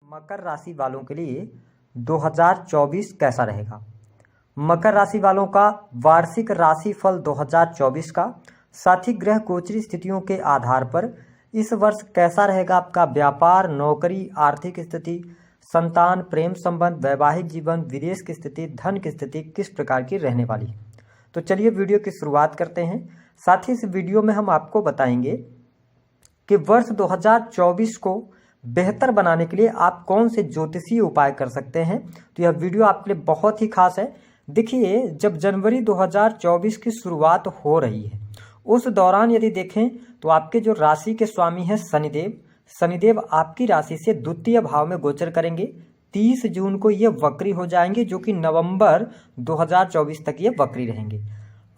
मकर राशि वालों के लिए 2024 कैसा रहेगा। मकर राशि वालों का वार्षिक राशिफल 2024 का, साथ ही ग्रह गोचरी स्थितियों के आधार पर इस वर्ष कैसा रहेगा आपका व्यापार, नौकरी, आर्थिक स्थिति, संतान, प्रेम संबंध, वैवाहिक जीवन, विदेश की स्थिति, धन की स्थिति किस प्रकार की रहने वाली है। तो चलिए वीडियो की शुरुआत करते हैं। साथ ही इस वीडियो में हम आपको बताएंगे कि वर्ष 2024 को बेहतर बनाने के लिए आप कौन से ज्योतिषीय उपाय कर सकते हैं। तो यह वीडियो आपके लिए बहुत ही खास है। देखिए, जब जनवरी 2024 की शुरुआत हो रही है उस दौरान यदि देखें तो आपके जो राशि के स्वामी हैं शनिदेव आपकी राशि से द्वितीय भाव में गोचर करेंगे। 30 जून को ये वक्री हो जाएंगे, जो कि नवंबर 2024 तक ये वक्री रहेंगे।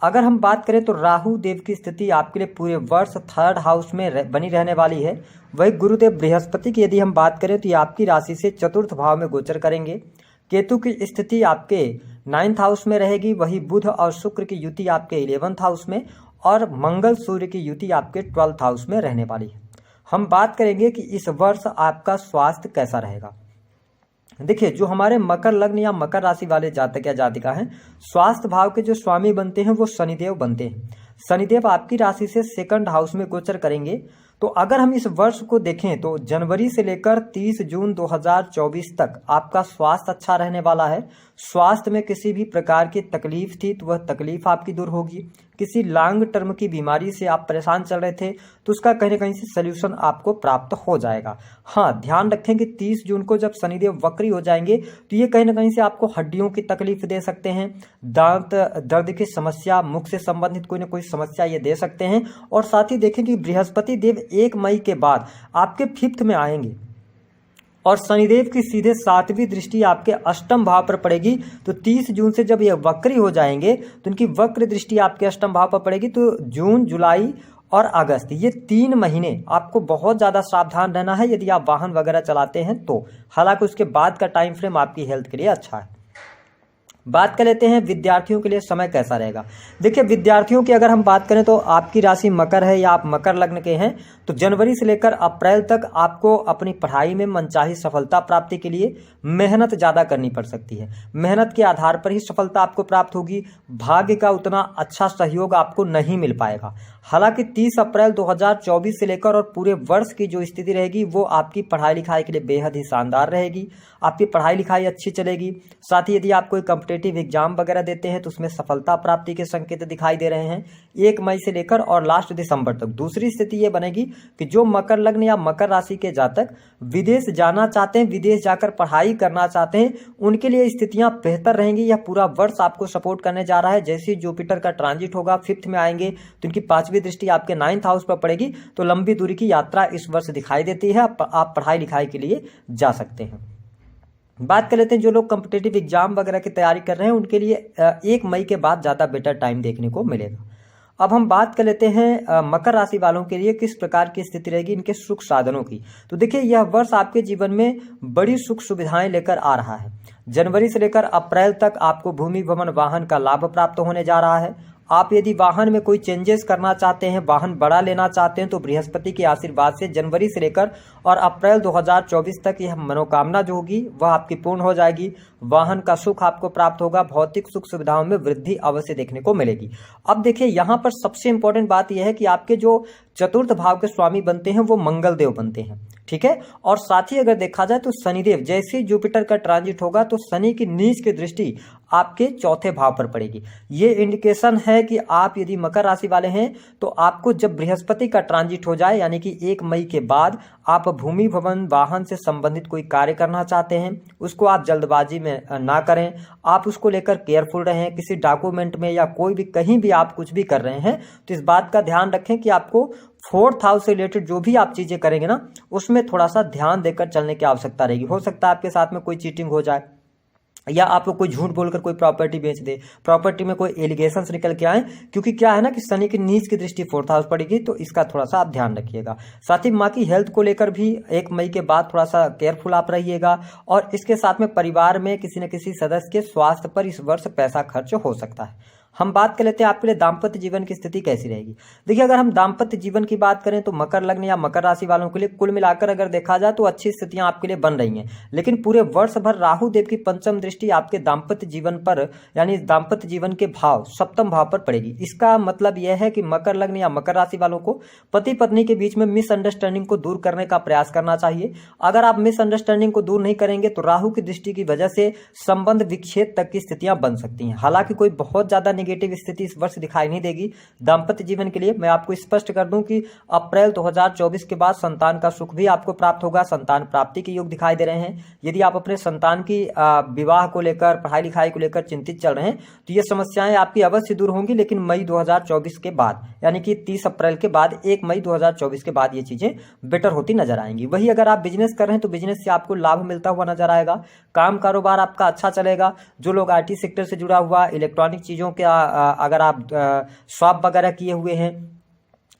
अगर हम बात करें तो राहु देव की स्थिति आपके लिए पूरे वर्ष 3rd हाउस में बनी रहने वाली है। वही गुरुदेव बृहस्पति की यदि हम बात करें तो ये आपकी राशि से 4th भाव में गोचर करेंगे। केतु की स्थिति आपके 9th हाउस में रहेगी। वही बुध और शुक्र की युति आपके 11th हाउस में और मंगल सूर्य की युति आपके 12th हाउस में रहने वाली है। हम बात करेंगे कि इस वर्ष आपका स्वास्थ्य कैसा रहेगा। देखिए, जो हमारे मकर लग्न या मकर राशि वाले जातक या जातिका हैं, स्वास्थ्य भाव के जो स्वामी बनते हैं वो शनिदेव बनते हैं। शनिदेव आपकी राशि से 2nd हाउस में गोचर करेंगे। तो अगर हम इस वर्ष को देखें तो जनवरी से लेकर 30 जून 2024 तक आपका स्वास्थ्य अच्छा रहने वाला है। स्वास्थ्य में किसी भी प्रकार की तकलीफ थी तो वह तकलीफ आपकी दूर होगी। किसी लॉन्ग टर्म की बीमारी से आप परेशान चल रहे थे तो उसका कहीं ना कहीं से सल्यूशन आपको प्राप्त हो जाएगा। हाँ, ध्यान रखें कि 30 जून को जब शनिदेव वक्री हो जाएंगे तो ये कहीं ना कहीं से आपको हड्डियों की तकलीफ दे सकते हैं, दांत दर्द की समस्या, मुख से संबंधित कोई ना कोई समस्या ये दे सकते हैं। और साथ ही देखें कि बृहस्पति देव 1 मई के बाद आपके 5th में आएंगे और शनिदेव की सीधे 7वीं दृष्टि आपके 8म भाव पर पड़ेगी। तो 30 जून से जब ये वक्री हो जाएंगे तो उनकी वक्र दृष्टि आपके 8म भाव पर पड़ेगी। तो जून, जुलाई और अगस्त, ये 3 महीने आपको बहुत ज़्यादा सावधान रहना है यदि आप वाहन वगैरह चलाते हैं तो। हालांकि उसके बाद का टाइम फ्रेम आपकी हेल्थ के लिए अच्छा है। बात कर लेते हैं विद्यार्थियों के लिए समय कैसा रहेगा। देखिए, विद्यार्थियों की अगर हम बात करें तो आपकी राशि मकर है या आप मकर लग्न के हैं तो जनवरी से लेकर अप्रैल तक आपको अपनी पढ़ाई में मनचाही सफलता प्राप्ति के लिए मेहनत ज़्यादा करनी पड़ सकती है। मेहनत के आधार पर ही सफलता आपको प्राप्त होगी। भाग्य का उतना अच्छा सहयोग आपको नहीं मिल पाएगा। हालांकि 30 अप्रैल 2024 से लेकर और पूरे वर्ष की जो स्थिति रहेगी वो आपकी पढ़ाई लिखाई के लिए बेहद ही शानदार रहेगी। आपकी पढ़ाई लिखाई अच्छी चलेगी। साथ ही यदि आप कोई कॉम्पिटिटिव एग्जाम वगैरह देते हैं तो उसमें सफलता प्राप्ति के संकेत दिखाई दे रहे हैं 1 मई से लेकर और लास्ट दिसंबर तक। दूसरी स्थिति ये बनेगी कि जो मकर लग्न या मकर राशि के जातक विदेश जाना चाहते हैं, विदेश जाकर पढ़ाई करना चाहते हैं, उनके लिए स्थितियां बेहतर रहेंगी। यह पूरा वर्ष आपको सपोर्ट करने जा रहा है। जैसे ही जुपिटर का ट्रांजिट होगा 5th में आएंगे तो इनकी 5वीं दृष्टि आपके 9th हाउस पर पड़ेगी। तो लंबी दूरी की यात्रा इस वर्ष दिखाई देती है। आप पढ़ाई लिखाई के लिए जा सकते हैं। बात कर लेते हैं जो लोग कॉम्पिटिटिव एग्जाम वगैरह की तैयारी कर रहे हैं उनके लिए 1 मई के बाद ज़्यादा बेटर टाइम देखने को मिलेगा। अब हम बात कर लेते हैं मकर राशि वालों के लिए किस प्रकार की स्थिति रहेगी इनके सुख साधनों की। तो देखिए, यह वर्ष आपके जीवन में बड़ी सुख सुविधाएं लेकर आ रहा है। जनवरी से लेकर अप्रैल तक आपको भूमि भवन वाहन का लाभ प्राप्त होने जा रहा है। आप यदि वाहन में कोई चेंजेस करना चाहते हैं, वाहन बड़ा लेना चाहते हैं तो बृहस्पति के आशीर्वाद से जनवरी से लेकर और अप्रैल 2024 तक यह मनोकामना जो होगी वह आपकी पूर्ण हो जाएगी। वाहन का सुख आपको प्राप्त होगा। भौतिक सुख सुविधाओं में वृद्धि अवश्य देखने को मिलेगी। अब देखिए, यहाँ पर सबसे इंपॉर्टेंट बात यह है कि आपके जो 4th भाव के स्वामी बनते हैं वो मंगल देव बनते हैं, ठीक है। और साथ ही अगर देखा जाए तो शनिदेव, जैसे ही जुपिटर का ट्रांजिट होगा तो शनि की नीच की दृष्टि आपके 4थे भाव पर पड़ेगी। ये इंडिकेशन है कि आप यदि मकर राशि वाले हैं तो आपको जब बृहस्पति का ट्रांजिट हो जाए यानी कि 1 मई के बाद आप भूमि भवन वाहन से संबंधित कोई कार्य करना चाहते हैं उसको आप जल्दबाजी में ना करें। आप उसको लेकर केयरफुल रहें। किसी डॉक्यूमेंट में या कोई भी कहीं भी आप कुछ भी कर रहे हैं तो इस बात का ध्यान रखें कि आपको 4th हाउस से रिलेटेड जो भी आप चीजें करेंगे ना उसमें थोड़ा सा ध्यान देकर चलने की आवश्यकता रहेगी। हो सकता है आपके साथ में कोई चीटिंग हो जाए या आपको कोई झूठ बोलकर कोई प्रॉपर्टी बेच दे, प्रॉपर्टी में कोई एलिगेशंस निकल के आए, क्योंकि क्या है ना कि शनि की नीच की दृष्टि 4th हाउस पड़ेगी। तो इसका थोड़ा सा आप ध्यान रखिएगा। साथ ही माँ की हेल्थ को लेकर भी 1 मई के बाद थोड़ा सा केयरफुल आप रहिएगा। और इसके साथ में परिवार में किसी न किसी सदस्य के स्वास्थ्य पर इस वर्ष पैसा खर्च हो सकता है। हम बात कर लेते हैं आपके लिए दाम्पत्य जीवन की स्थिति कैसी रहेगी। देखिए, अगर हम दाम्पत्य जीवन की बात करें तो मकर लग्न या मकर राशि वालों के लिए कुल मिलाकर अगर देखा जाए तो अच्छी स्थितियां आपके लिए बन रही हैं। लेकिन पूरे वर्ष भर राहु देव की पंचम दृष्टि आपके दाम्पत्य जीवन पर, यानी दाम्पत्य जीवन के भाव सप्तम भाव पर पड़ेगी। इसका मतलब यह है कि मकर लग्न या मकर राशि वालों को पति पत्नी के बीच में मिसअंडरस्टैंडिंग को दूर करने का प्रयास करना चाहिए। अगर आप मिसअंडरस्टैंडिंग को दूर नहीं करेंगे तो राहु की दृष्टि की वजह से संबंध विच्छेद तक की स्थितियां बन सकती हैं। हालांकि कोई बहुत ज्यादा नेगेटिव स्थिति इस वर्ष दिखाई नहीं देगी दाम्पत्य जीवन के लिए। मैं आपको स्पष्ट कर दूं कि अप्रैल 2024 के बाद संतान का सुख भी आपको प्राप्त होगा, संतान प्राप्ति के योग दिखाई दे रहे हैं। यदि आप अपने संतान की विवाह को लेकर, पढ़ाई लिखाई को लेकर चिंतित चल रहे हैं तो ये समस्याएं आपकी अवश्य दूर होंगी, लेकिन मई 2024 के बाद, यानी कि 30 अप्रैल के बाद 1 मई 2024 के बाद ये चीजें बेटर होती नजर आएंगी। वही अगर आप बिजनेस कर रहे हैं तो बिजनेस से आपको लाभ मिलता हुआ नजर आएगा, काम कारोबार आपका अच्छा चलेगा। जो लोग IT सेक्टर से जुड़ा हुआ, इलेक्ट्रॉनिक चीजों के अगर आप शॉप वगैरह किए हुए हैं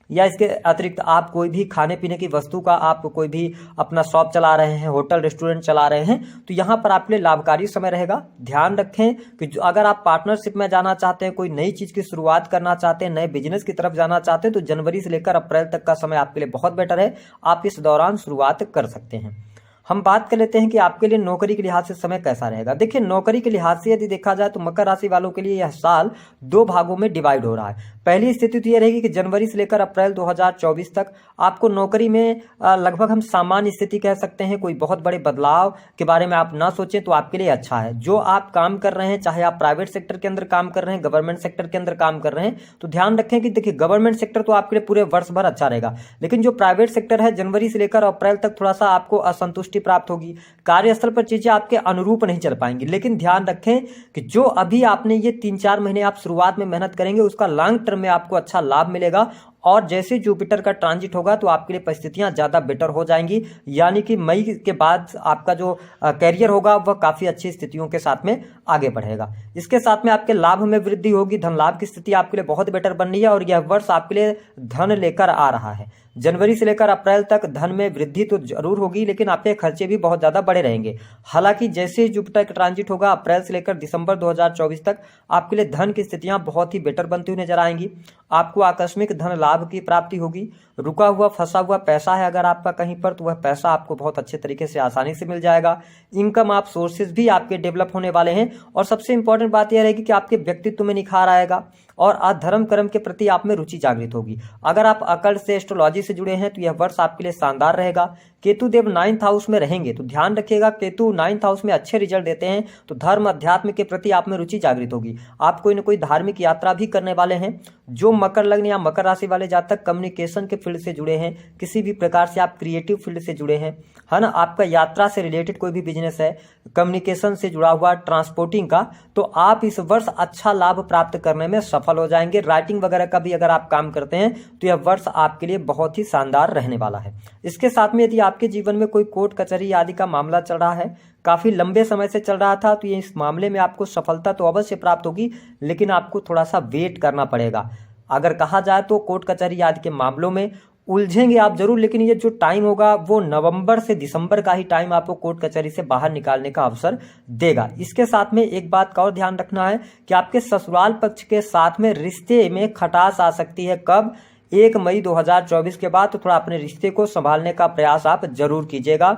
या इसके अतिरिक्त आप कोई भी खाने पीने की वस्तु का आप कोई भी अपना शॉप चला रहे हैं, होटल रेस्टोरेंट चला रहे हैं, तो यहाँ पर आपके लिए लाभकारी समय रहेगा। ध्यान रखें कि अगर आप पार्टनरशिप में जाना चाहते हैं, कोई नई चीज की शुरुआत करना चाहते हैं, नए बिजनेस की तरफ जाना चाहते हैं, तो जनवरी से लेकर अप्रैल तक का समय आपके लिए बहुत बेटर है। आप इस दौरान शुरुआत कर सकते हैं। हम बात कर लेते हैं कि आपके लिए नौकरी के लिहाज से समय कैसा रहेगा। देखिए, नौकरी के लिहाज से यदि देखा जाए तो मकर राशि वालों के लिए यह साल 2 भागों में डिवाइड हो रहा है। पहली स्थिति तो यह रहेगी कि जनवरी से लेकर अप्रैल 2024 तक आपको नौकरी में लगभग हम सामान्य स्थिति कह सकते हैं। कोई बहुत बड़े बदलाव के बारे में आप ना सोचें तो आपके लिए अच्छा है। जो आप काम कर रहे हैं, चाहे आप प्राइवेट सेक्टर के अंदर काम कर रहे हैं, गवर्नमेंट सेक्टर के अंदर काम कर रहे हैं, तो ध्यान रखें कि देखिए, गवर्नमेंट सेक्टर तो आपके लिए पूरे वर्ष भर अच्छा रहेगा, लेकिन जो प्राइवेट सेक्टर है जनवरी से लेकर अप्रैल तक थोड़ा सा आपको असंतुष्टि प्राप्त होगी। कार्यस्थल पर चीजें आपके अनुरूप नहीं चल पाएंगी। लेकिन ध्यान रखें कि जो अभी आपने ये 3-4 महीने आप शुरुआत में मेहनत करेंगे, उसका लॉन्ग टर्म में आपको अच्छा लाभ मिलेगा। और जैसे जुपिटर का ट्रांजिट होगा तो आपके लिए परिस्थितियां ज्यादा बेटर हो जाएंगी, यानी कि मई के बाद आपका जो कैरियर होगा वह काफी अच्छी स्थितियों के साथ में आगे बढ़ेगा। इसके साथ में आपके लाभ में वृद्धि होगी, धन लाभ की स्थिति आपके लिए बहुत बेटर बन रही है और यह वर्ष आपके लिए धन लेकर आ रहा है। जनवरी से लेकर अप्रैल तक धन में वृद्धि तो जरूर होगी, लेकिन आपके खर्चे भी बहुत ज्यादा बढ़े रहेंगे। हालांकि जैसे ही जुपिटर का ट्रांजिट होगा अप्रैल से लेकर दिसंबर 2024 तक आपके लिए धन की स्थितियां बहुत ही बेटर बनती हुई नजर आएंगी। आपको आकस्मिक धन लाभ की प्राप्ति होगी। रुका हुआ फंसा हुआ पैसा है अगर आपका कहीं पर, तो वह पैसा आपको बहुत अच्छे तरीके से आसानी से मिल जाएगा। इनकम आप सोर्सेज भी आपके डेवलप होने वाले हैं। और सबसे इंपॉर्टेंट बात यह रहेगी कि आपके व्यक्तित्व में निखार आएगा और धर्म कर्म के प्रति आप में रुचि जागृत होगी। अगर आप अकल्ट से, एस्ट्रोलॉजी से जुड़े हैं तो यह वर्ष आपके लिए शानदार रहेगा। केतु देव 9th हाउस में रहेंगे तो ध्यान रखिएगा, केतु 9th हाउस में अच्छे रिजल्ट देते हैं तो धर्म अध्यात्म के प्रति आप में रुचि जागृत होगी। आप कोई न कोई धार्मिक यात्रा भी करने वाले हैं। जो मकर लग्न या मकर राशि वाले जातक कम्युनिकेशन के फील्ड से जुड़े हैं, किसी भी प्रकार से आप क्रिएटिव फील्ड से जुड़े हैं, है ना, आपका यात्रा से रिलेटेड कोई भी बिजनेस है, कम्युनिकेशन से जुड़ा हुआ, ट्रांसपोर्टिंग का, तो आप इस वर्ष अच्छा लाभ प्राप्त करने में सफल हो जाएंगे। राइटिंग वगैरह का भी अगर आप काम करते हैं तो यह वर्ष आपके लिए बहुत ही शानदार रहने वाला है। इसके साथ में यदि आपके जीवन में कोई कोर्ट कचहरी आदि का मामला चल रहा है, काफी लंबे समय से चल रहा था, तो ये इस मामले में आपको सफलता तो अवश्य प्राप्त होगी, लेकिन आपको थोड़ा सा वेट करना पड़ेगा। अगर कहा जाए तो कोर्ट कचहरी आदि के मामलों में उलझेंगे आप जरूर, लेकिन ये जो टाइम होगा वो नवंबर से दिसंबर का ही टाइम आपको कोर्ट कचहरी से बाहर निकालने का अवसर देगा। इसके साथ में एक बात का और ध्यान रखना है कि आपके ससुराल पक्ष के साथ में रिश्ते में खटास आ सकती है। कब? 1 मई 2024 के बाद। तो थोड़ा अपने रिश्ते को संभालने का प्रयास आप जरूर कीजिएगा।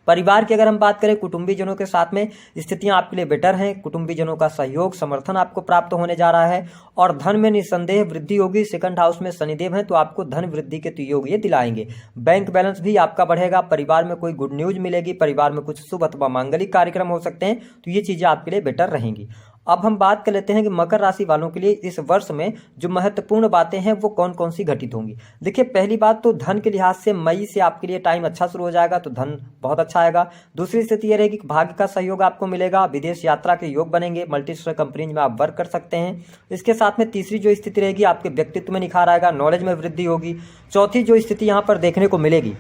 परिवार की अगर हम बात करें, कुटुंबीजनों के साथ में स्थितियां आपके लिए बेटर हैं। कुटुंबीजनों का सहयोग, समर्थन आपको प्राप्त होने जा रहा है और धन में निसंदेह वृद्धि होगी। 2nd हाउस में शनिदेव हैं तो आपको धन वृद्धि के योग ये दिलाएंगे। बैंक बैलेंस भी आपका बढ़ेगा। परिवार में कोई गुड न्यूज मिलेगी। परिवार में कुछ शुभ अथवा मांगलिक कार्यक्रम हो सकते हैं, तो ये चीजें आपके लिए बेटर रहेंगी। अब हम बात कर लेते हैं कि मकर राशि वालों के लिए इस वर्ष में जो महत्वपूर्ण बातें हैं वो कौन कौन सी घटित होंगी। देखिए, पहली बात तो धन के लिहाज से मई से आपके लिए टाइम अच्छा शुरू हो जाएगा, तो धन बहुत अच्छा आएगा। दूसरी स्थिति यह रहेगी कि भाग्य का सहयोग आपको मिलेगा। विदेश यात्रा के योग बनेंगे। मल्टीस्टर कंपनीज में आप वर्क कर सकते हैं। इसके साथ में तीसरी जो स्थिति रहेगी, आपके व्यक्तित्व में निखार आएगा, नॉलेज में वृद्धि होगी। चौथी जो स्थिति यहाँ पर देखने को मिलेगी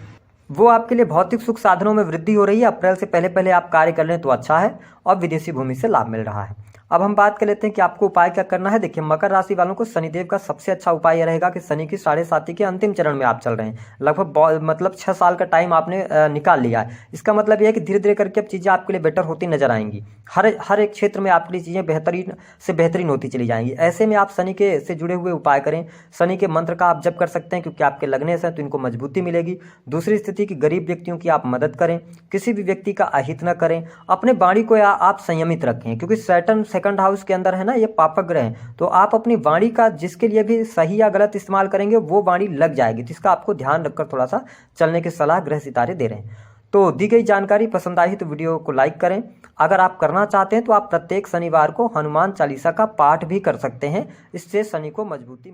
वो आपके लिए भौतिक सुख साधनों में वृद्धि हो रही है। अप्रैल से पहले पहले आप कार्य कर लें तो अच्छा है और विदेशी भूमि से लाभ मिल रहा है। अब हम बात कर लेते हैं कि आपको उपाय क्या करना है। देखिए, मकर राशि वालों को शनिदेव का सबसे अच्छा उपाय यह रहेगा कि शनि की 7.5 के अंतिम चरण में आप चल रहे हैं। लगभग मतलब 6 साल का टाइम आपने निकाल लिया है। इसका मतलब यह है कि धीरे धीरे करके अब चीज़ें आपके लिए बेटर होती नजर आएंगी। हर एक क्षेत्र में आपके लिए चीज़ें बेहतरीन से बेहतरीन होती चली जाएंगी। ऐसे में आप शनि के से जुड़े हुए उपाय करें। शनि के मंत्र का आप जप कर सकते हैं, क्योंकि आपके लगने से तो इनको मजबूती मिलेगी। दूसरी स्थिति की गरीब व्यक्तियों की आप मदद करें, किसी भी व्यक्ति का अहित न करें, अपने वाणी को आप संयमित रखें, क्योंकि सैटर्न सेकंड हाउस के अंदर है ना, ये पापक ग्रह है। तो आप अपनी वाणी का जिसके लिए भी सही या गलत इस्तेमाल करेंगे वो वाणी लग जाएगी। तो इसका आपको ध्यान रखकर थोड़ा सा चलने की सलाह ग्रह सितारे दे रहे हैं। तो दी गई जानकारी पसंद आई तो वीडियो को लाइक करें। अगर आप करना चाहते हैं तो आप प्रत्येक शनिवार को हनुमान चालीसा का पाठ भी कर सकते हैं। इससे शनि को मजबूती